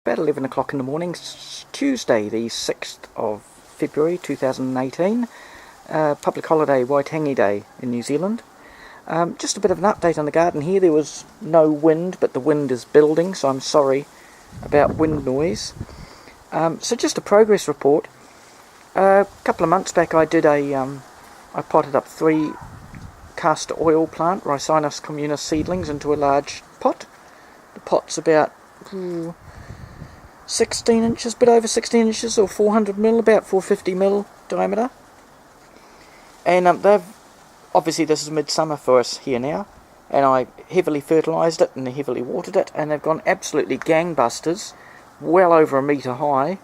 about 11 o'clock in the morning, Tuesday the 6th of February 2018, public holiday, Waitangi Day in New Zealand. Just a bit of an update on the garden here. There was no wind, but the wind is building, so I'm sorry about wind noise. So just a progress report. A couple of months back I potted up 3 Castor Oil plant, Ricinus communis seedlings, into a large pot. The pot's about 16 inches, bit over 16 inches, or 400 mil, about 450 mil diameter. And obviously this is midsummer for us here now, and I heavily fertilised it and heavily watered it, and they've gone absolutely gangbusters, well over a metre high.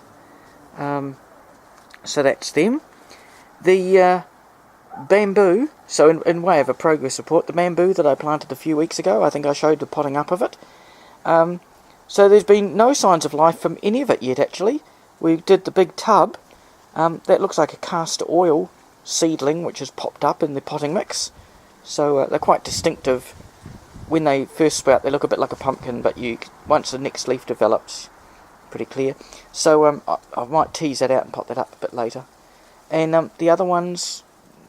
So that's them. The bamboo, so in way of a progress report, the bamboo that I planted a few weeks ago, I think I showed the potting up of it. So there's been no signs of life from any of it yet, actually. We did the big tub. That looks like a castor oil seedling which has popped up in the potting mix. So they're quite distinctive. When they first sprout they look a bit like a pumpkin, but once the next leaf develops, pretty clear. So I might tease that out and pot that up a bit later. And the other ones,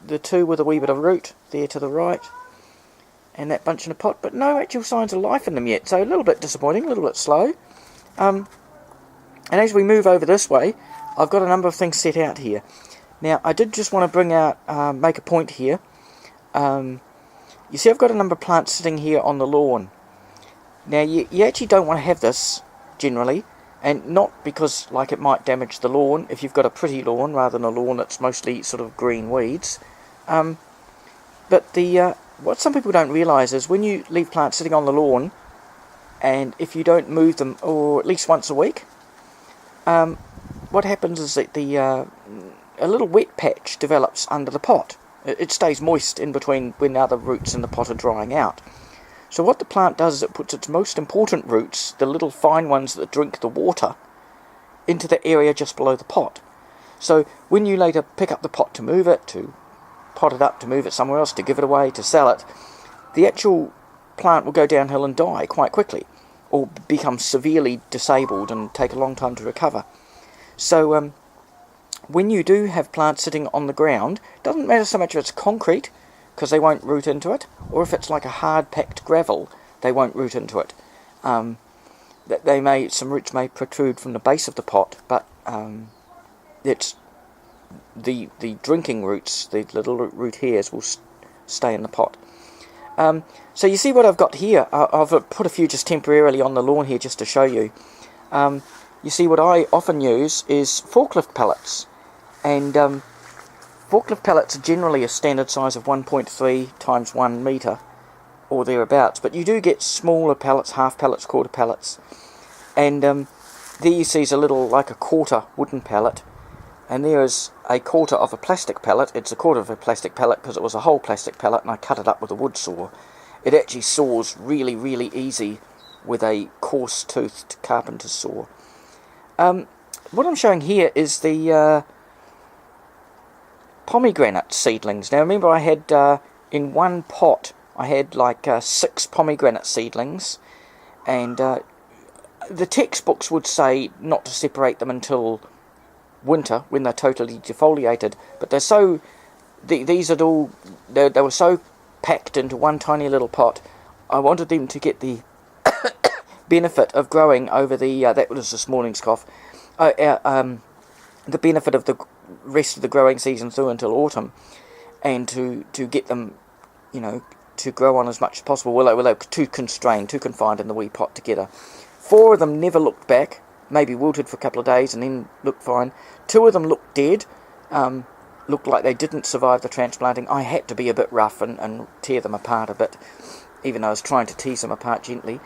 the 2 with a wee bit of root there to the right, and that bunch in a pot, but no actual signs of life in them yet, so a little bit disappointing, a little bit slow. And as we move over this way, I've got a number of things set out here. Now, I did just want to bring out, make a point here. You see I've got a number of plants sitting here on the lawn. Now, you actually don't want to have this, generally, and not because like it might damage the lawn if you've got a pretty lawn rather than a lawn that's mostly sort of green weeds. But what some people don't realise is when you leave plants sitting on the lawn, and if you don't move them, or at least once a week, what happens is that a little wet patch develops under the pot. It stays moist in between when the other roots in the pot are drying out. So what the plant does is it puts its most important roots, the little fine ones that drink the water, into the area just below the pot. So when you later pick up the pot to move it, to pot it up, to move it somewhere else, to give it away, to sell it, the actual plant will go downhill and die quite quickly, or become severely disabled and take a long time to recover. So when you do have plants sitting on the ground, it doesn't matter so much if it's concrete, because they won't root into it, or if it's like a hard-packed gravel, they won't root into it. Some roots may protrude from the base of the pot, but it's the drinking roots, the little root hairs, will stay in the pot. So you see what I've got here. I've put a few just temporarily on the lawn here just to show you. You see what I often use is forklift pellets, and forklift pellets are generally a standard size of 1.3 times 1 metre or thereabouts, but you do get smaller pellets, half pellets, quarter pellets, and there you see is a little, like a quarter wooden pellet, and there is a quarter of a plastic pellet. It's a quarter of a plastic pellet because it was a whole plastic pellet and I cut it up with a wood saw. It actually saws really, really easy with a coarse-toothed carpenter's saw. What I'm showing here is the pomegranate seedlings. Now remember I had in one pot I had like 6 pomegranate seedlings, and the textbooks would say not to separate them until winter when they're totally defoliated, but they're so they were so packed into one tiny little pot. I wanted them to get the benefit of growing over the that was this morning's cough, the benefit of the rest of the growing season through until autumn, and to get them, to grow on as much as possible. Well, they were too confined in the wee pot together. 4 of them never looked back, maybe wilted for a couple of days and then looked fine. 2 of them looked dead, looked like they didn't survive the transplanting. I had to be a bit rough and tear them apart a bit, even though I was trying to tease them apart gently.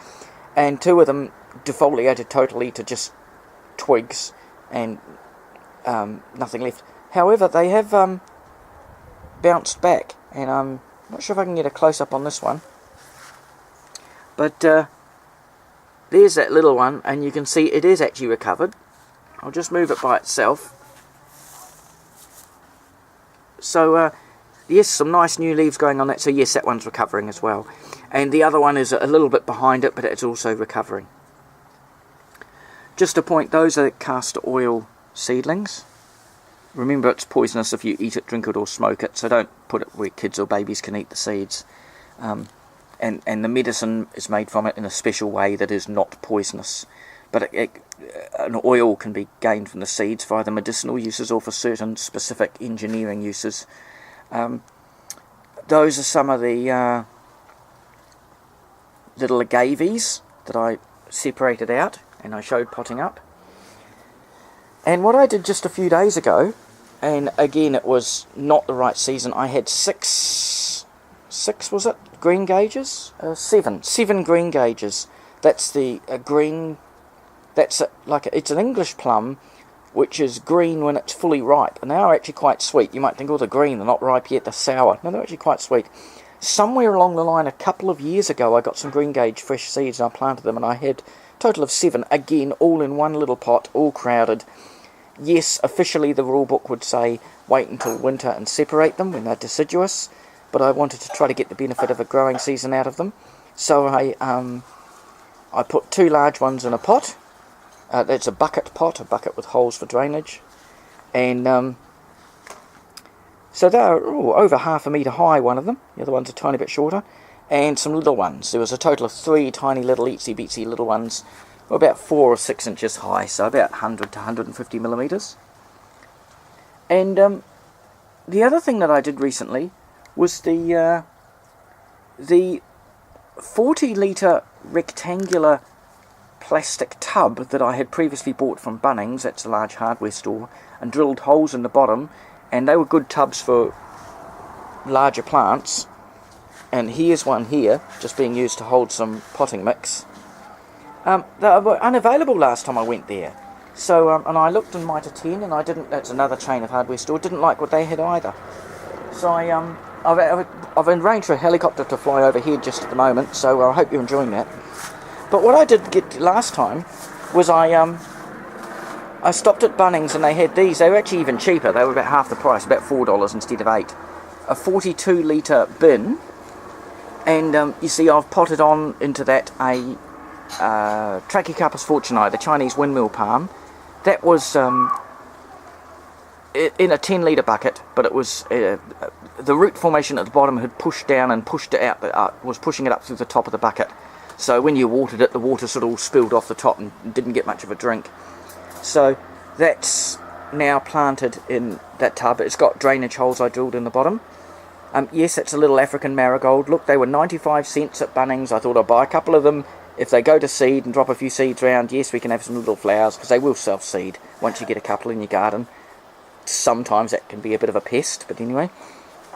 And 2 of them defoliated totally to just twigs and nothing left. However, they have bounced back, and I'm not sure if I can get a close-up on this one, but there's that little one, and you can see it is actually recovered. I'll just move it by itself. So yes, some nice new leaves going on that, so yes, that one's recovering as well. And the other one is a little bit behind it, but it's also recovering. just a point, those are Castor Oil seedlings. Remember, it's poisonous if you eat it, drink it or smoke it, so don't put it where kids or babies can eat the seeds. And the medicine is made from it in a special way that is not poisonous. But an oil can be gained from the seeds for either medicinal uses or for certain specific engineering uses. Those are some of the little agaves that I separated out and I showed potting up. And what I did just a few days ago, and again it was not the right season, I had six was it? Greengages? Seven greengages. That's the green, that's it's an English plum, which is green when it's fully ripe, and they are actually quite sweet. You might think, oh, they're green, they're not ripe yet, they're sour. No, they're actually quite sweet. Somewhere along the line, a couple of years ago, I got some greengage fresh seeds and I planted them, and I had a total of 7, again, all in one little pot, all crowded. Yes, officially the rule book would say wait until winter and separate them when they're deciduous, but I wanted to try to get the benefit of a growing season out of them. So I put 2 large ones in a pot. That's a bucket pot, a bucket with holes for drainage. And so they're over half a metre high, one of them. The other one's a tiny bit shorter. And some little ones. There was a total of 3 tiny little itsy-bitsy little ones, about 4 or 6 inches high, so about 100 to 150 millimetres. And the other thing that I did recently was the 40-litre rectangular plastic tub that I had previously bought from Bunnings, that's a large hardware store, and drilled holes in the bottom, and they were good tubs for larger plants. And here's one here, just being used to hold some potting mix. They were unavailable last time I went there. So, and I looked in Mitre 10, and I didn't, that's another chain of hardware store, didn't like what they had either. So I've arranged for a helicopter to fly overhead just at the moment, so I hope you're enjoying that. But what I did get last time was I stopped at Bunnings and they had these. They were actually even cheaper. They were about half the price, about $4 instead of $8. A 42-litre bin, and you see I've potted on into that a Trachycarpus fortunei, the Chinese windmill palm. That was in a 10-litre bucket, but it was the root formation at the bottom had pushed down and pushed it out, was pushing it up through the top of the bucket. So when you watered it, the water sort of all spilled off the top and didn't get much of a drink. So that's now planted in that tub. It's got drainage holes I drilled in the bottom. Yes, it's a little African marigold. Look, they were 95 cents at Bunnings. I thought I'd buy a couple of them. If they go to seed and drop a few seeds around, yes, we can have some little flowers, because they will self-seed once you get a couple in your garden. Sometimes that can be a bit of a pest, but anyway.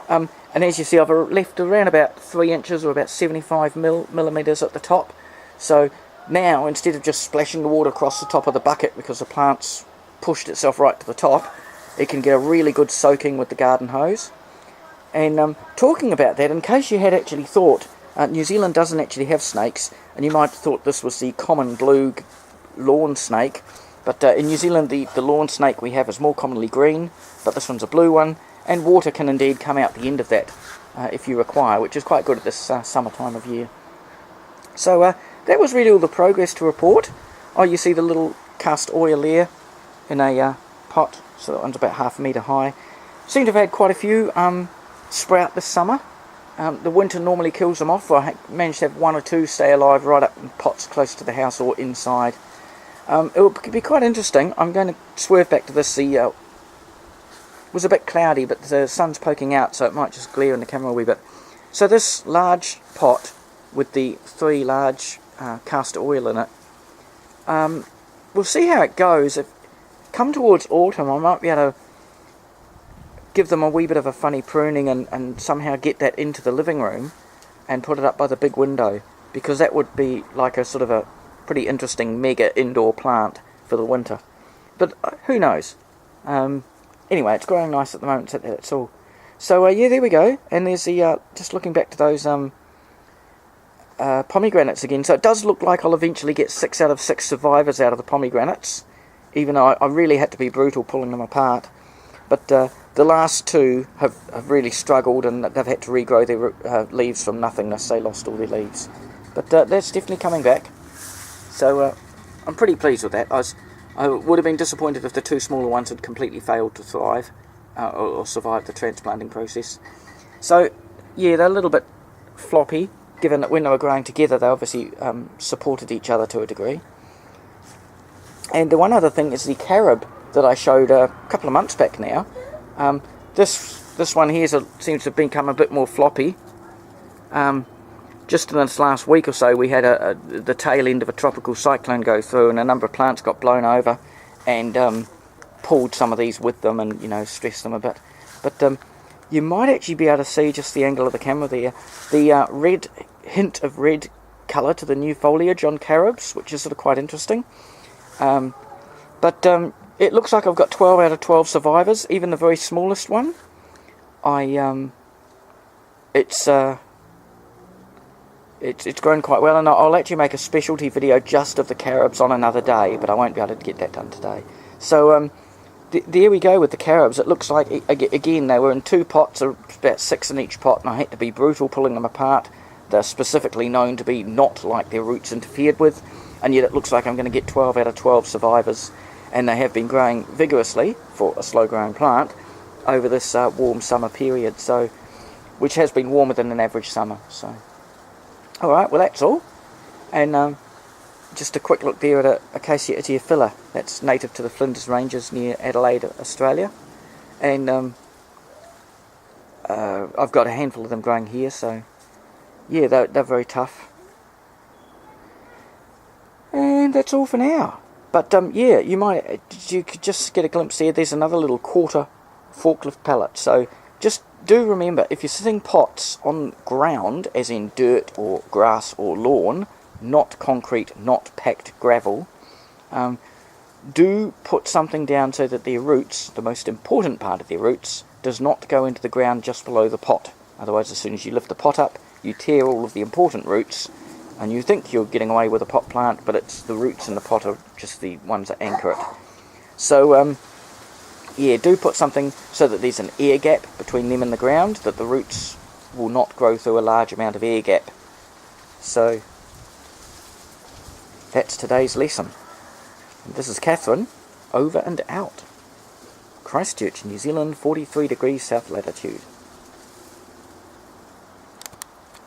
And as you see, I've left around about 3 inches or about 75 millimetres at the top. So now, instead of just splashing the water across the top of the bucket because the plant's pushed itself right to the top, it can get a really good soaking with the garden hose. And talking about that, in case you had actually thought, New Zealand doesn't actually have snakes, and you might have thought this was the common blue lawn snake, but in New Zealand the lawn snake we have is more commonly green, but this one's a blue one, and water can indeed come out the end of that if you require, which is quite good at this summer time of year. So that was really all the progress to report. Oh, you see the little castor oil there in a pot, so that one's about half a metre high. Seem to have had quite a few sprout this summer. The winter normally kills them off. I managed to have 1 or 2 stay alive right up in pots close to the house or inside. It will be quite interesting. I'm going to swerve back to this. It was a bit cloudy, but the sun's poking out, so it might just glare in the camera a wee bit. So this large pot with the 3 large castor oil in it, we'll see how it goes. If come towards autumn, I might be able to give them a wee bit of a funny pruning and somehow get that into the living room and put it up by the big window, because that would be like a sort of a pretty interesting mega indoor plant for the winter. But who knows? Anyway, it's growing nice at the moment, that's all. So yeah, there we go. And there's the just looking back to those pomegranates again. So it does look like I'll eventually get 6 out of 6 survivors out of the pomegranates, even though I really had to be brutal pulling them apart. But the last 2 have really struggled, and they've had to regrow their leaves from nothingness. They lost all their leaves. But that's definitely coming back. So I'm pretty pleased with that. I would have been disappointed if the two smaller ones had completely failed to thrive or survive the transplanting process. So, yeah, they're a little bit floppy, given that when they were growing together, they obviously supported each other to a degree. And the one other thing is the carob that I showed a couple of months back now. This one here seems to have become a bit more floppy. Just in this last week or so, we had the tail end of a tropical cyclone go through, and a number of plants got blown over, and pulled some of these with them, and stressed them a bit. But you might actually be able to see just the angle of the camera there, the red hint of red colour to the new foliage on carobs, which is sort of quite interesting. But it looks like I've got 12 out of 12 survivors, even the very smallest one. It's grown quite well, and I'll actually make a specialty video just of the carobs on another day, but I won't be able to get that done today. So there we go with the carobs. It looks like, again, they were in two pots, about 6 in each pot, and I had to be brutal pulling them apart. They're specifically known to be not like their roots interfered with, and yet it looks like I'm going to get 12 out of 12 survivors, and they have been growing vigorously for a slow-growing plant over this warm summer period, so which has been warmer than an average summer. So, all right, well that's all, and just a quick look there at Acacia etiophylla. That's native to the Flinders Ranges near Adelaide, Australia, and I've got a handful of them growing here. So, yeah, they're very tough. And that's all for now. But yeah, you could just get a glimpse there. There's another little quarter forklift pallet. So just do remember, if you're sitting pots on ground, as in dirt or grass or lawn, not concrete, not packed gravel, do put something down so that their roots, the most important part of their roots, does not go into the ground just below the pot. Otherwise, as soon as you lift the pot up, you tear all of the important roots, and you think you're getting away with a pot plant, but it's the roots in the pot are just the ones that anchor it. So, yeah, do put something so that there's an air gap between them and the ground, that the roots will not grow through a large amount of air gap. So, that's today's lesson. And this is Catherine, over and out. Christchurch, New Zealand, 43 degrees south latitude.